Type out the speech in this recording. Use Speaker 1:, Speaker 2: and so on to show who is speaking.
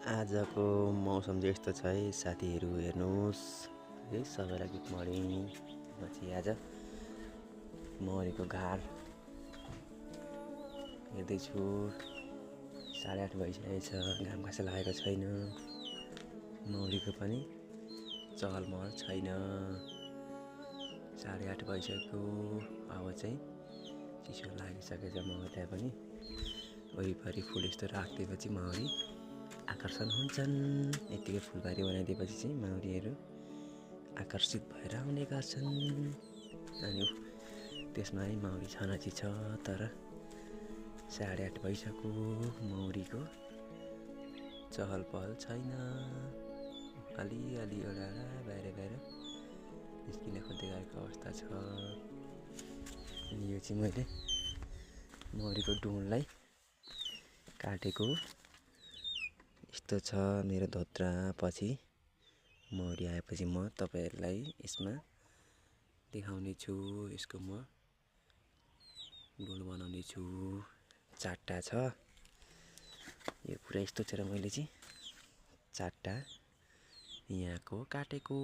Speaker 1: आजको मौसम चाहिँ यस्तो छ है साथीहरू, हेर्नुहोस् है। सबैलाई गुड मर्निङ। म चाहिँ आज मौरीको घर हेर्दैछु। 8:30 भइसकेको छ, घाम खासै लागेको छैन, मौरीको पनि चहल महल छैन। 8:30 भइसक्यो। अब चाहिँ चिसो लागिसकेको छ। म त्यहाँ पनि वरिपरि फुल यस्तो राखिदिएपछि मौरी आकर्षण हुन्छन्। यतिकै फुलबारी बनाइदिएपछि चाहिँ माउरीहरू आकर्षित भएर आउने गर्छन्। अनि त्यसमा है माउरी छनची छ, तर 8:30 भइसक्यो, मौरीको चहल पहल छैन। अलिअलि एउटा बाहिर निस्किन खोज्दै गरेको अवस्था छ। अनि यो चाहिँ मैले मौरीको डुँडलाई काटेको यस्तो छ मेरो धोत्रा। पछि मौरी आएपछि म तपाईहरुलाई यसमा देखाउने छु। यसको म डुँड बनाउने छु। 4टा छ। यो पुरा यस्तो छ र मैले चाहिँ 4टा यहाँको काटेको।